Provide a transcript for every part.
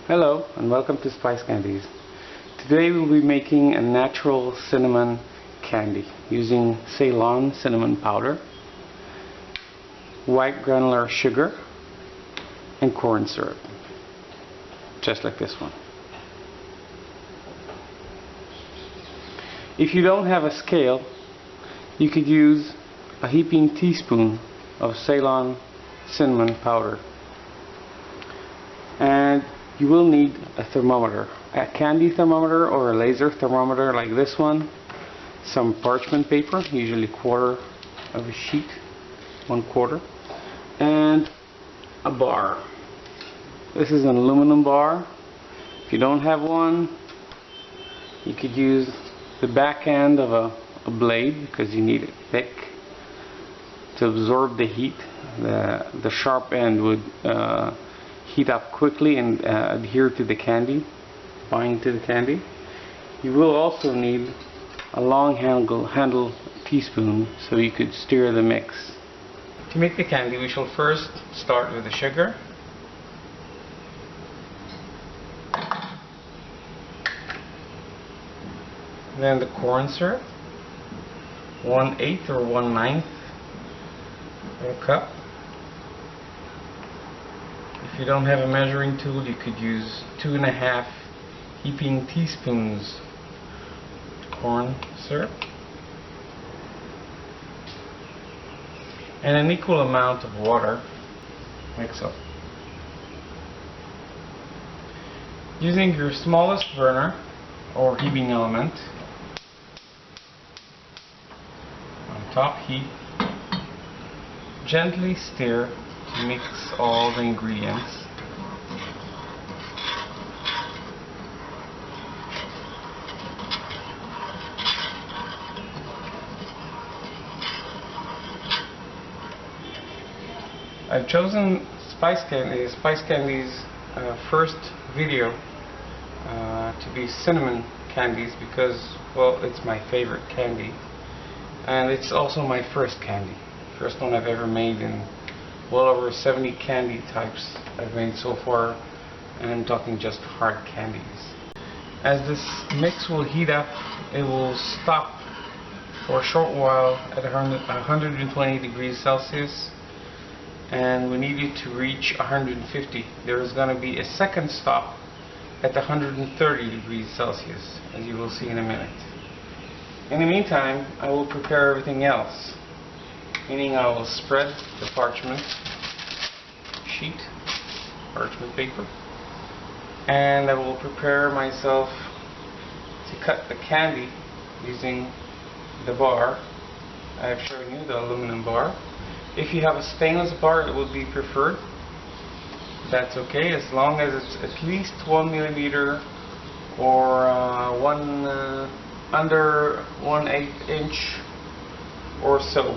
Hello and welcome to SpiceCandies. Today we'll be making a natural cinnamon candy using Ceylon cinnamon powder, white granular sugar, and corn syrup, just like this one. If you don't have a scale, you could use a heaping teaspoon of Ceylon cinnamon powder. And you will need a thermometer, a candy thermometer or a laser thermometer like this one, some parchment paper, usually quarter of a sheet, 1/4, and a bar. This is an aluminum bar. If you don't have one, you could use the back end of a blade because you need it thick to absorb the heat. The sharp end would heat up quickly and adhere to the candy, bind to the candy. You will also need a long handle teaspoon so you could stir the mix. To make the candy, we shall first start with the sugar. Then the corn syrup, 1/8 or 1/9 of a cup. If you don't have a measuring tool, you could use 2.5 heaping teaspoons corn syrup and an equal amount of water. Mix up. Using your smallest burner or heating element, on top heat, gently stir to mix all the ingredients. I've chosen SpiceCandies' first video to be cinnamon candies because, well, it's my favorite candy, and it's also my first candy. First one I've ever made in well over 70 candy types I've made so far, and I'm talking just hard candies. As this mix will heat up, it will stop for a short while at 120 degrees Celsius, and we need it to reach 150. There is going to be a second stop at 130 degrees Celsius, as you will see in a minute. In the meantime, I will prepare everything else, meaning I will spread the parchment sheet, parchment paper, and I will prepare myself to cut the candy using the bar I have shown you, the aluminum bar. If you have a stainless bar, it would be preferred. That's okay, as long as it's at least 1 millimeter or under 1/8 inch or so.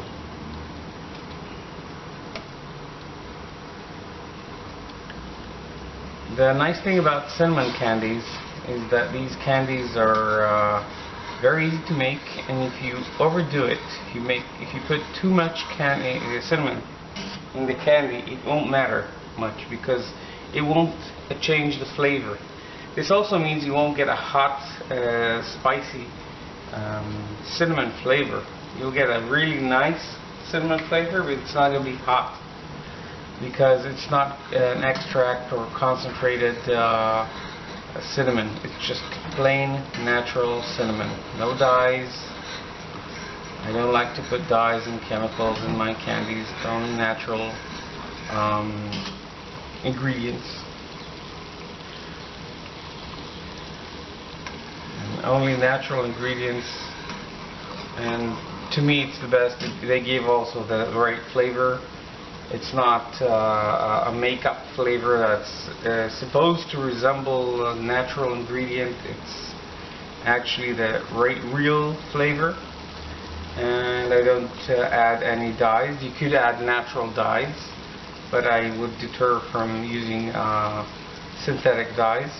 The nice thing about cinnamon candies is that these candies are very easy to make, and if you overdo it, if you put too much cinnamon in the candy, it won't matter much because it won't change the flavor. This also means you won't get a hot, spicy cinnamon flavor. You'll get a really nice cinnamon flavor, but it's not going to be hot, because it's not an extract or concentrated cinnamon. It's just plain natural cinnamon. No dyes. I don't like to put dyes and chemicals in my candies. Only natural ingredients. And only natural ingredients, and to me it's the best. They give also the right flavor. It's not a makeup flavor that's supposed to resemble a natural ingredient. It's actually the real flavor, and I don't add any dyes. You could add natural dyes, but I would deter from using synthetic dyes.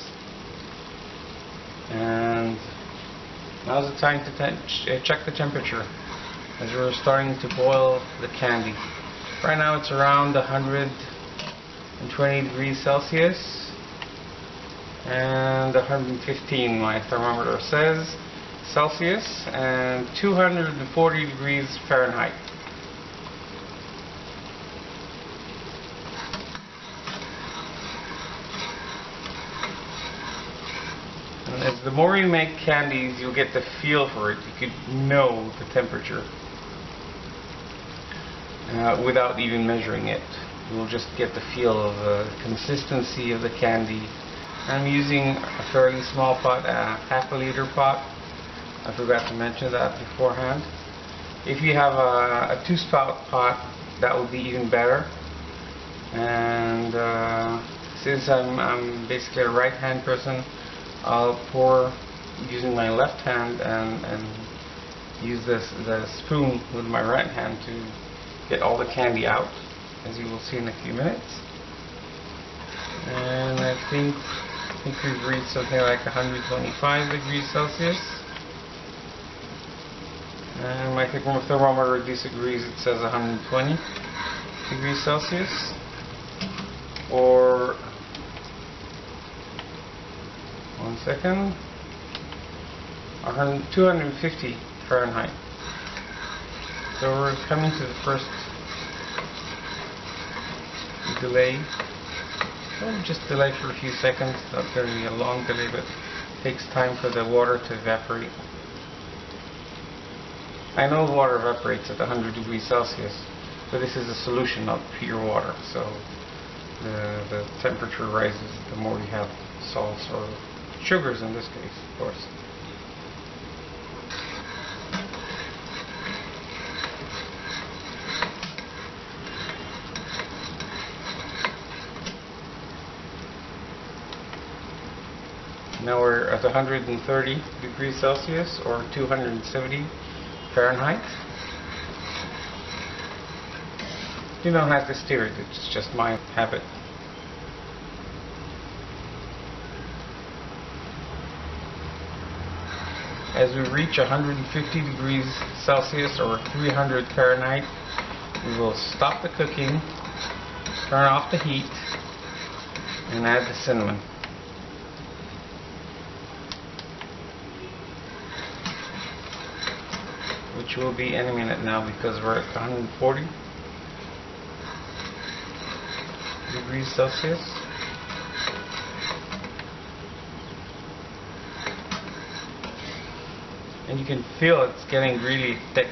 And now's the time to check the temperature as we're starting to boil the candy. Right now it's around 120 degrees Celsius. and 115 my thermometer says Celsius, and 240 degrees Fahrenheit. And as the more you make candies, you'll get the feel for it. You could know the temperature without even measuring it. You'll just get the feel of the consistency of the candy. I'm using a fairly small pot, a half a liter pot. I forgot to mention that beforehand. If you have a 2-spout pot, that would be even better. And since I'm basically a right-hand person, I'll pour using my left hand and use the spoon with my right hand to get all the candy out, as you will see in a few minutes. And I think we've reached something like 125 degrees Celsius. And my thermometer disagrees, it says 120 degrees Celsius. Or, one second, 250 Fahrenheit. So we're coming to the first delay. Well, just delay for a few seconds, not very a long delay, but it takes time for the water to evaporate. I know water evaporates at 100 degrees Celsius, but this is a solution, not pure water, so the temperature rises the more you have salts or sugars in this case, of course. Now we're at 130 degrees Celsius or 270 Fahrenheit. You don't have to stir it, it's just my habit. As we reach 150 degrees Celsius or 300 Fahrenheit, we will stop the cooking, turn off the heat, and add the cinnamon. Which will be any minute now because we're at 140 degrees Celsius. And you can feel it's getting really thick.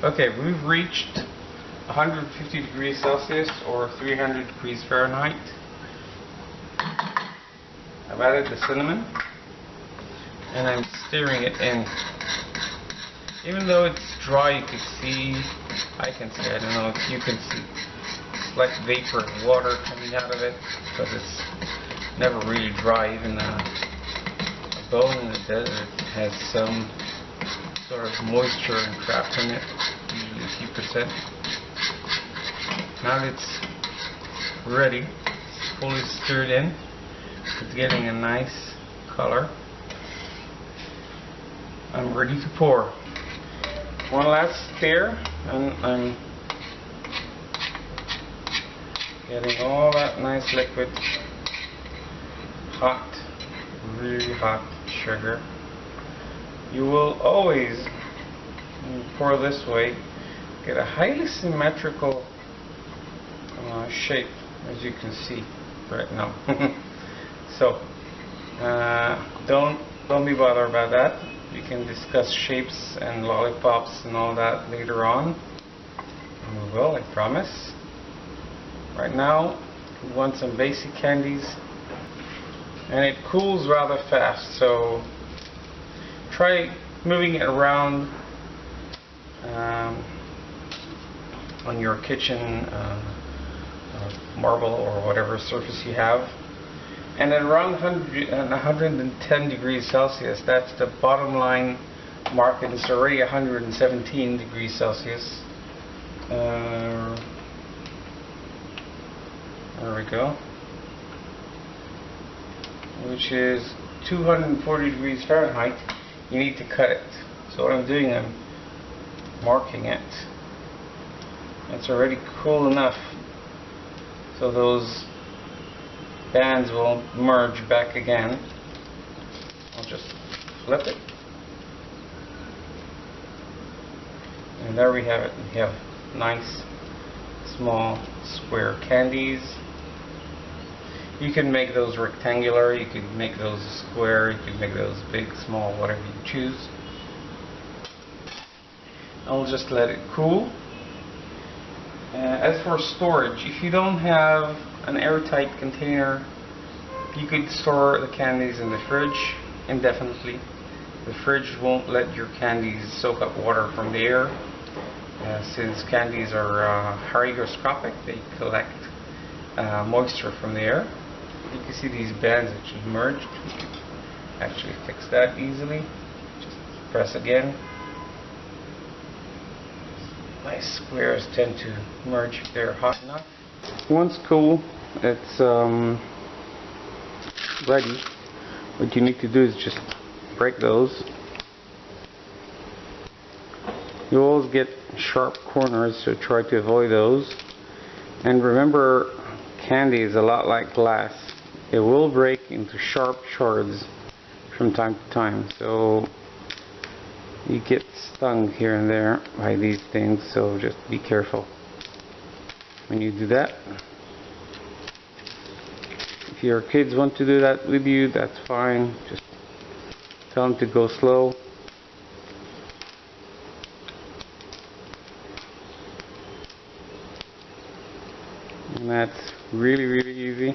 Okay, we've reached 150 degrees Celsius or 300 degrees Fahrenheit. I've added the cinnamon and I'm stirring it in. Even though it's dry, you can see, I can see, I don't know if you can see, it's like vapor of water coming out of it, because it's never really dry. Even a bone in the desert has some sort of moisture trapped in it, usually a few percent. Now it's ready, it's fully stirred in. It's getting a nice color. I'm ready to pour. One last stir, and I'm getting all that nice liquid, hot, really hot sugar. You will always, when you pour this way, get a highly symmetrical shape, as you can see right now. So, don't be bothered about that. We can discuss shapes and lollipops and all that later on. And we will, I promise. Right now, we want some basic candies. And it cools rather fast, so try moving it around on your kitchen marble or whatever surface you have. And at around 110 degrees Celsius, that's the bottom line mark, and it's already 117 degrees Celsius. There we go. Which is 240 degrees Fahrenheit. You need to cut it. So what I'm doing, I'm marking it It's already cool enough so those bands will merge back again. I'll just flip it. And there we have it. We have nice small square candies. You can make those rectangular, you can make those square, you can make those big, small, whatever you choose. I'll just let it cool. As for storage, if you don't have an airtight container, you could store the candies in the fridge indefinitely. The fridge won't let your candies soak up water from the air. Since candies are hygroscopic, they collect moisture from the air. You can see these bands actually merged. You can actually fix that easily. Just press again. Nice squares tend to merge if they're hot enough. Once cool, it's ready. What you need to do is just break those. You always get sharp corners, so try to avoid those. And remember, candy is a lot like glass. It will break into sharp shards from time to time. So you get stung here and there by these things, so just be careful when you do that. If your kids want to do that with you, that's fine. Just tell them to go slow. And that's really, really easy.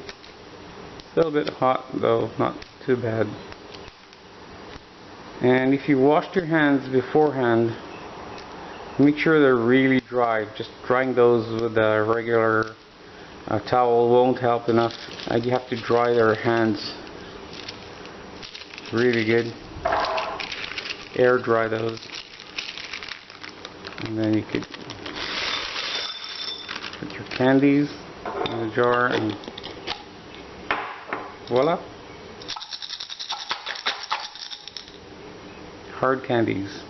Still a bit hot though, not too bad. And if you washed your hands beforehand, make sure they're really dry. Just drying those with a regular towel won't help enough. You have to dry their hands really good. Air dry those. And then you could put your candies in the jar and voila! Hard candies.